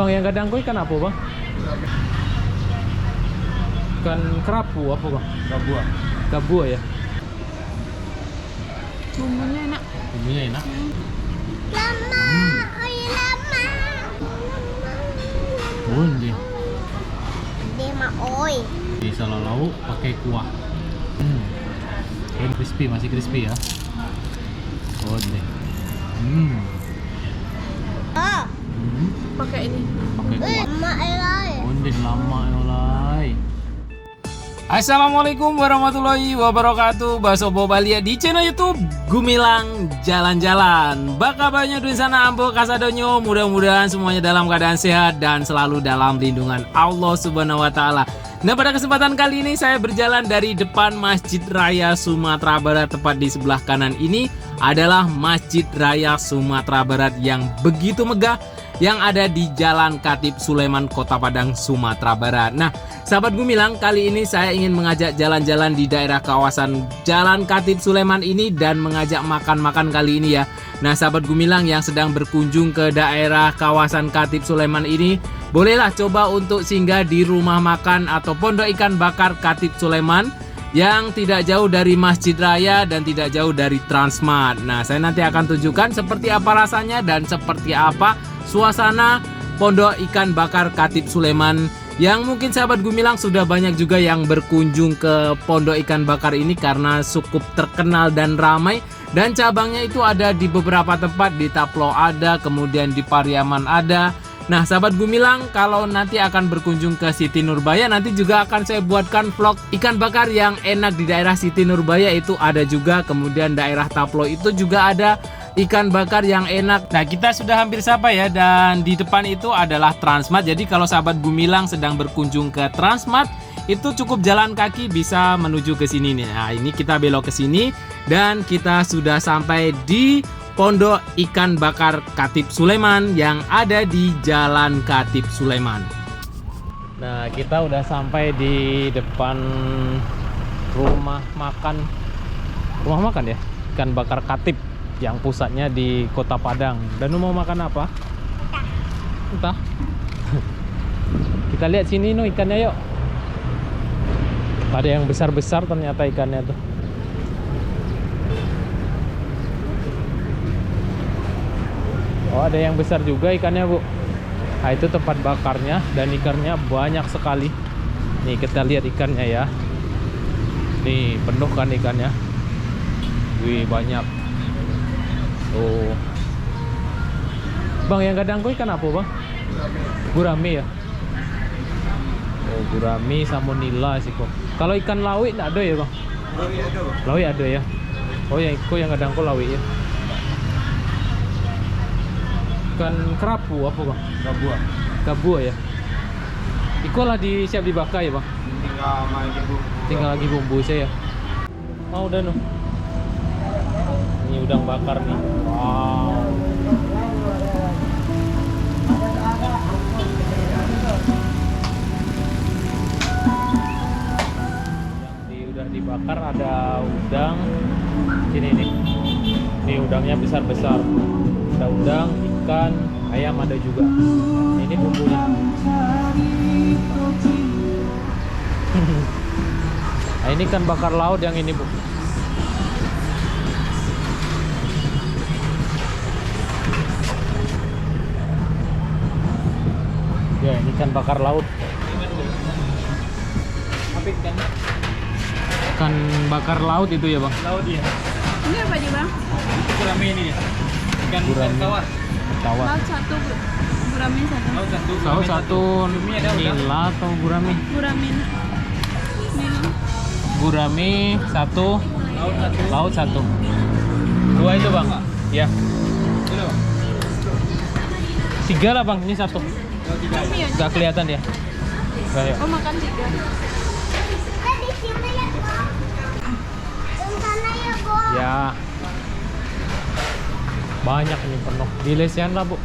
Bang, yang gadang kau ikan apa bang? Ikan kerapu apa bang? Gabua. Gabua ya? Bumbunya enak. Bumbunya enak. Lama, oi lama. Undi. Dia mah oi. Di salah lauk pakai kuah. Crispy, masih crispy ya. Undi. Oh, pakai ini. Pakai kuah. Lama elai. Undi lama olay. Assalamualaikum warahmatullahi wabarakatuh. Basobo Balia di channel YouTube Gumilang Jalan-Jalan. Bakabanyo di sana ambo kasadonyo. Mudah-mudahan semuanya dalam keadaan sehat dan selalu dalam lindungan Allah Subhanahu wa taala. Nah, pada kesempatan kali ini saya berjalan dari depan Masjid Raya Sumatera Barat. Tepat di sebelah kanan ini adalah Masjid Raya Sumatera Barat yang begitu megah yang ada di Jalan Khatib Sulaiman, Kota Padang, Sumatera Barat. Nah, sahabat Gumilang, kali ini saya ingin mengajak jalan-jalan di daerah kawasan Jalan Khatib Sulaiman ini dan mengajak makan-makan kali ini ya. Nah, sahabat Gumilang yang sedang berkunjung ke daerah kawasan Khatib Sulaiman ini, bolehlah coba untuk singgah di rumah makan atau pondok ikan bakar Khatib Sulaiman yang tidak jauh dari Masjid Raya dan tidak jauh dari Transmart. Nah, saya nanti akan tunjukkan seperti apa rasanya dan seperti apa suasana pondok ikan bakar Khatib Sulaiman yang mungkin sahabat Gumilang sudah banyak juga yang berkunjung ke pondok ikan bakar ini karena cukup terkenal dan ramai, dan cabangnya itu ada di beberapa tempat, di Taplo ada, kemudian di Pariaman ada. Nah, sahabat Gumilang, kalau nanti akan berkunjung ke Siti Nurbaya, nanti juga akan saya buatkan vlog ikan bakar yang enak di daerah Siti Nurbaya itu ada juga, kemudian daerah Taplo itu juga ada ikan bakar yang enak. Nah, kita sudah hampir sampai ya, dan di depan itu adalah Transmart. Jadi kalau sahabat Gumilang sedang berkunjung ke Transmart, itu cukup jalan kaki bisa menuju ke sini nih. Nah, ini kita belok ke sini dan kita sudah sampai di Pondok Ikan Bakar Khatib Sulaiman yang ada di Jalan Khatib Sulaiman. Nah, kita udah sampai di depan rumah makan ya, ikan bakar Khatib yang pusatnya di Kota Padang. Dan lu mau makan apa? Entah. Kita lihat sini no ikannya yuk. Ada yang besar-besar ternyata ikannya tuh. Oh, ada yang besar juga ikannya, Bu. Nah, itu tempat bakarnya dan ikannya banyak sekali. Nih, kita lihat ikannya ya. Nih, penuh kan ikannya. Wih, banyak. Oh. Bang, yang gadang kau ikan apa, Bang? Gurami ya? Oh, gurami sama nila sih kok. Kalau ikan lawi enggak ada ya, Bang? Lawi ada ya? Oh, yang gadang kau lawi ya? Ikan kerapu apa bang? Gabua. Gabua ya. Iko lah siap dibakar ya bang? Tinggal lagi bumbu saya. Oh udah no. Ini udang bakar nih. Wow. Yang udah dibakar ada udang. Sini nih. Ini udangnya besar-besar. Ada udang, ikan, ayam ada juga. Ini bumbunya. Nah, ini kan bakar laut yang ini, Bu. Ya, ini kan bakar laut. Apa ikan? Ikan bakar laut itu ya, Bang? Laut ya. Ini apa aja bang? Gurami ini ya. Ikan tawar. Tawar. Laut satu, gurami satu. Laut satu. Saus satu nila atau gurami? Gurami. Nila. Gurami satu, Laut satu. laut satu. Dua itu bang? Ya. Itu. Tiga lah bang, ini satu. Gurami aja. Gak kelihatan ya? Gak ya? Oh makan tiga. Ya. Banyak ini penuh. Di lesian lah bu.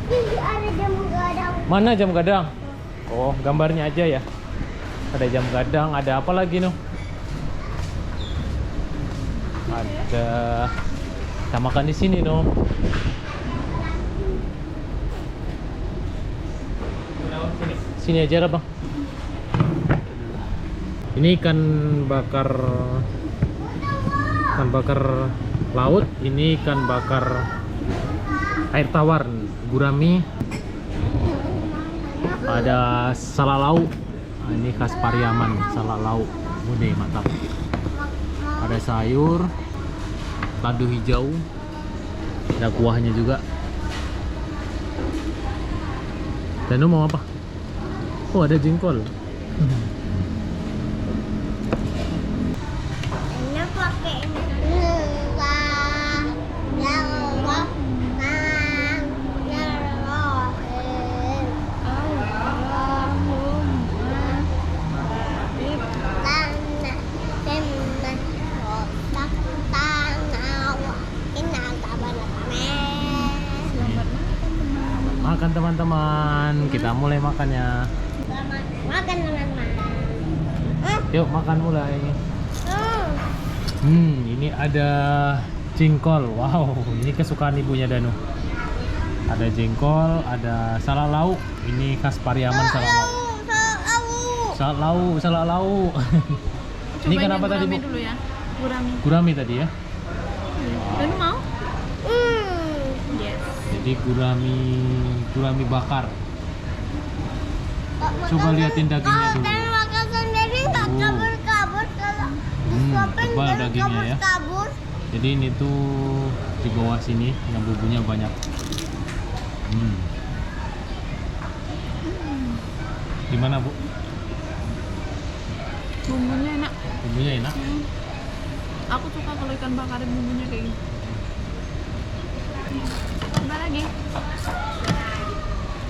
Ada jamu gadang. Mana jam gadang? Oh, gambarnya aja ya. Ada jam gadang, ada apa lagi noh? Ada. Kita makan di sini noh. Sini aja lah bang. Ini ikan bakar laut. Ini ikan bakar air tawar, gurami. Ada salalau. Ini khas Pariaman, salalau. Udah mantap. Ada sayur, ladu hijau, ada kuahnya juga. Dan lu mau apa? Oh, ada jengkol. Ini pakai enggak. Yang Makan teman-teman, kita mulai makannya. makan teman-teman. Yuk makan mulai. Ini ada jengkol. Wow, ini kesukaan ibunya Danu. Ada jengkol, ada salalau. Ini khas Pariaman, salalau. Salalau. Ini Cobain kenapa yang tadi, gurami Bu? dulu ya. Gurami. Gurami tadi ya. Dan mau? Yes. Jadi gurami bakar. Coba liatin dagingnya dulu. Dan makan sendiri nggak Oh. kabur-kabur kalau disuapin tebal dan dagingnya ya. kabur-kabur. Jadi ini tuh di bawah sini yang bumbunya banyak. Gimana Bu? Bumbunya enak. Bumbunya enak? Aku suka kalau ikan bakar bumbunya kayak gini. Coba lagi.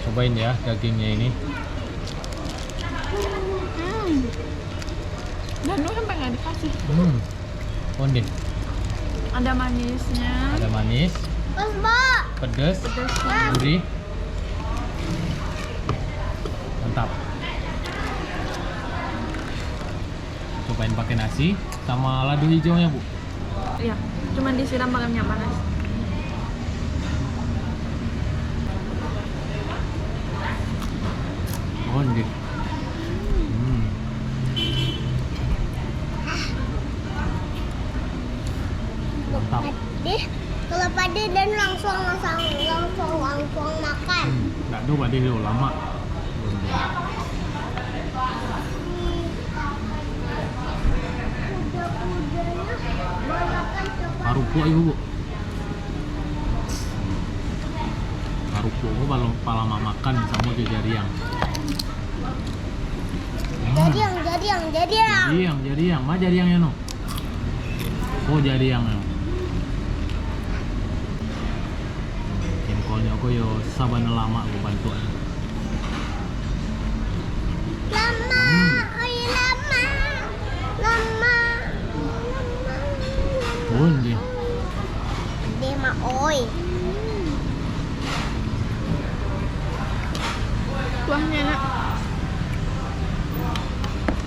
Cobain ya dagingnya ini. Dan lu sampai nggak dikasih. Onde. Ada manisnya. Ada manis, pedas, gurih. Mantap. Cobain pakai nasi sama ladu hijaunya, Bu. Iya, cuman disiram pakai minyak panas. Onde. Mantap. Kalau pade dan langsung makan. Nggak dulu, Pak, dulu lama. Harupu ibu, Bu. Harupu itu kalau lama makan sama jariang. Jariang, mah jariangnya no. Oh, jariangnya. Jengkolnya aku yo sabana lama aku bantu. Onde. Dia mah oi. Kuahnya enak.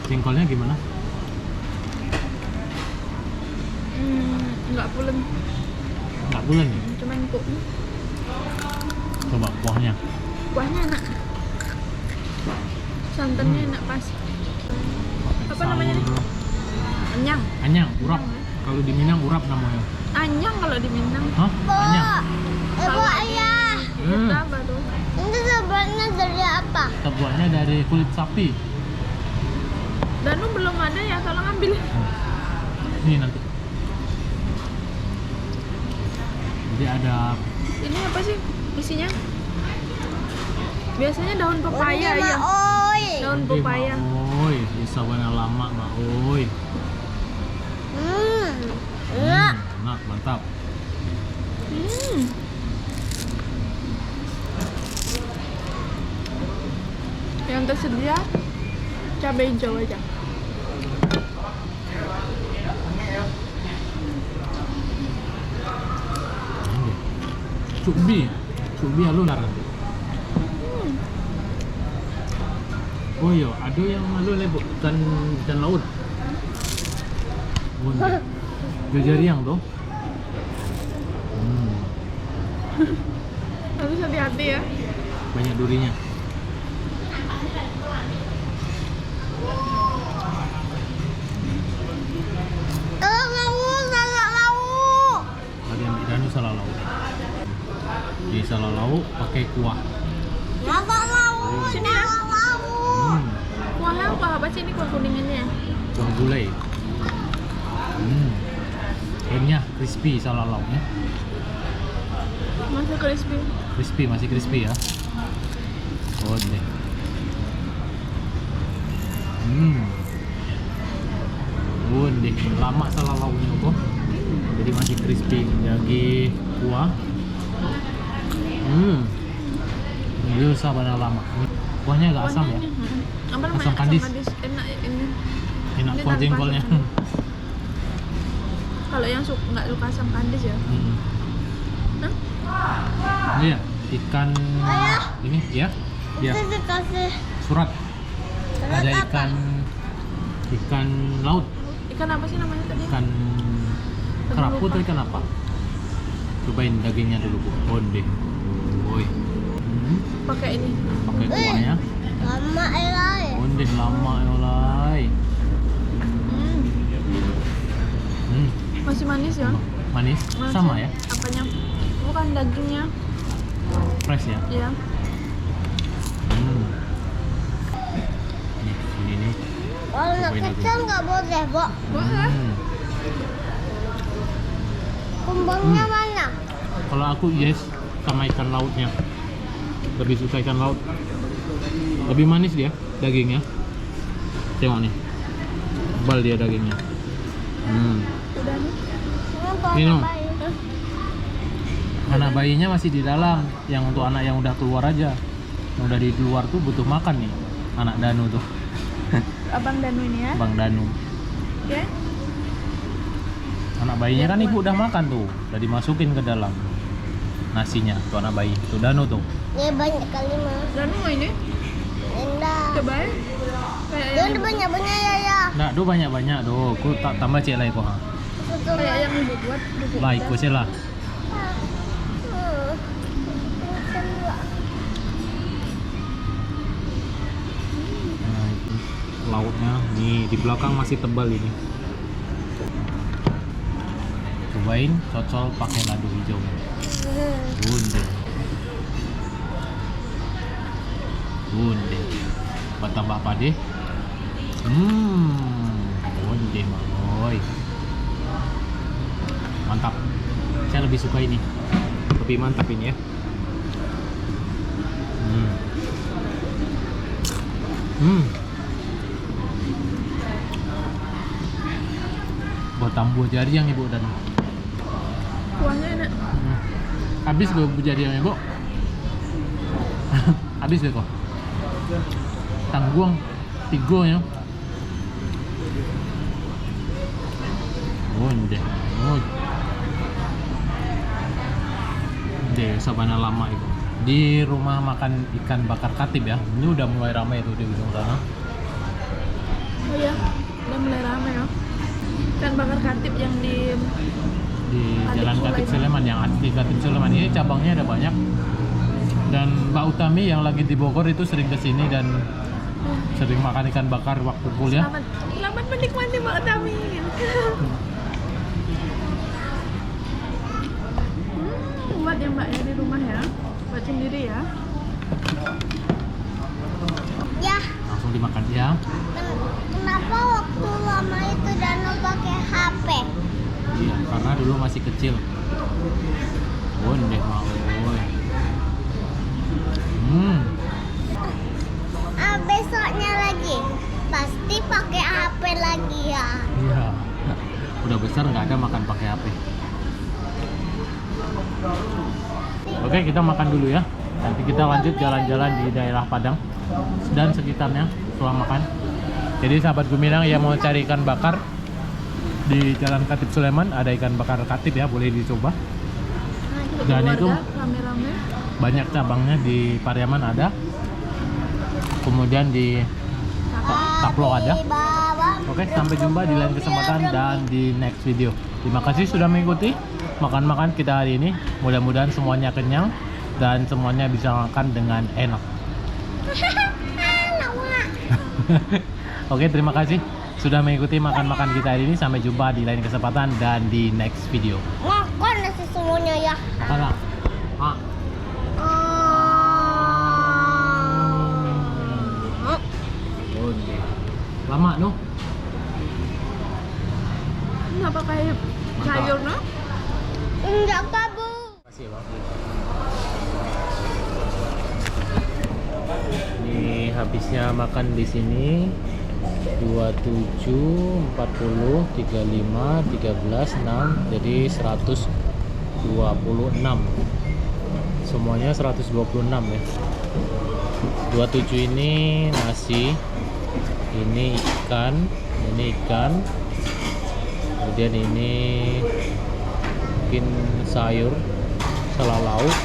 Jengkolnya gimana? Enggak pulen. Nggak bulan ya? Cuman empuk. Coba kuahnya. Kuahnya enak. Santannya enak pas. Apa namanya nih? Saur. Anyang. Anyang, urap. Kalau di Minang urap namanya. Anyang kalau di Minang. Hah? Anyang. Ibu ayah. Hmm. Itu apa tuh? Ini sebenarnya dari apa? Terbuatnya dari kulit sapi. Danu belum ada ya, kalau ngambil. Ini nanti. Jadi ada Ini apa sih isinya? Biasanya daun pepaya ya. Daun Onde, pepaya. Ma, oi, bisa benar lama, Ma, oi. Enak, mantap. Yang tersedia cabai hijau aja. Cubi halu lar. Oh iya, ada yang halu lebok ikan laut. Onde. Jariang tuh. Harus hati-hati ya. Banyak durinya. kuah. Sini ya. Kuahnya kuah apa sih ini, kuah kuningannya? Kuah gulai. Renyah, crispy salah lauknya. Masih crispy. Crispy, masih crispy ya. Oh deh. Deh, lama salah lauknya kok. Jadi masih crispy, jadi kuah. Ini sabana lama. Kuahnya agak asam ya. Apa namanya? Asam kandis. Enak ini. Enak Ini kuah tanpa jengkolnya. asam. Kalau yang nggak suka asam kandis ya. Hah? Iya, ikan ini ya. Ya. Dikasih Surat. Ada ikan laut. Ikan apa sih namanya tadi? Ikan kerapu atau ikan apa? Cobain dagingnya dulu, Bu. Onde. Woi. Pakai ini. Pakai kuahnya. lama elai. Onde lama olay. Masih manis ya? Manis. Masih. Sama ya? Apanya? Bukan dagingnya. Fresh ya? Iya. Ini. Kalau Cobain dulu. kecil nggak boleh, Bo. Boleh. Kembangnya mana? Kalau aku yes sama ikan lautnya. Lebih suka ikan laut. Lebih manis dia dagingnya. Tengok nih. Tebal dia dagingnya. Udah nih. Minum. Anak bayinya masih di dalam. Yang untuk anak yang udah keluar aja. Yang udah di luar tuh butuh makan nih. Anak Danu tuh. Abang Danu ini ya. Bang Danu. Oke. Anak bayinya kan ibu udah makan tuh. Udah dimasukin ke dalam nasinya tuh anak bayi. Tuh Danu tuh. Ya banyak kali mah. Danu mau ini? Enggak. Coba ya. Kayak Dia yang udah banyak ya ya. Nah, do banyak-banyak do. Ku tak tambah cek lah kok. kayak yang ibu buat. Ibu Lah ikut sih lah. Nah, itu lautnya nih di belakang masih tebal ini. Cobain cocol pakai lado hijau. Bunde. Bunde. Buat tambah apa deh? Bunde mangoy. Mantap. Saya lebih suka ini. Lebih mantap ini ya. Buat tambuh jari yang ibu dan kuahnya enak. habis gue jari yang ibu. Habis deh kok. Tangguang tiga ya. Deh. Deh, sabana lama itu. Di rumah makan ikan bakar Katib ya. Ini udah mulai ramai tuh di ujung sana. Oh iya, udah mulai rame ya. Ikan bakar Katib yang di Jalan Katib Sulaiman, yang di Katib Sulaiman ini cabangnya ada banyak. Dan Mbak Utami yang lagi di Bogor itu sering kesini dan sering makan ikan bakar waktu kuliah. Selamat menikmati Mbak Utami. Buat ya Mbak ya di rumah ya, buat sendiri ya. Ya, Langsung dimakan ya. kenapa waktu lama itu Danu pakai HP? Iya, karena dulu masih kecil. Deh mau. Besoknya lagi pasti pakai HP lagi ya. Iya. Udah besar nggak ada makan pakai HP. Oke, kita makan dulu ya. Nanti kita lanjut jalan-jalan di daerah Padang dan sekitarnya setelah makan. Jadi sahabat Gumilang yang mau cari ikan bakar di Jalan Katib Sulaiman, ada ikan bakar Katib ya, boleh dicoba. Dan itu rame-rame. banyak cabangnya di Pariaman ada. Kemudian di Taplo ada. Oke, sampai jumpa di lain kesempatan dan di next video. Terima kasih sudah mengikuti makan-makan kita hari ini. Mudah-mudahan semuanya kenyang dan semuanya bisa makan dengan enak. Oke, terima kasih sudah mengikuti makan-makan kita hari ini. Sampai jumpa di lain kesempatan dan di next video. Makan nasi semuanya ya. Makanlah. Ah. onde. Lama no? Nggak pakai sayur no? Enggak kabu. Kasih Bang. Ini habisnya makan di sini 27, 40, 35, 13, 6 jadi 126. Semuanya 126 ya. 27 ini nasi, ini ikan, kemudian ini mungkin sayur, lauk,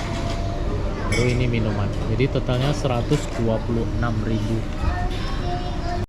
baru ini minuman. Jadi totalnya 126.000.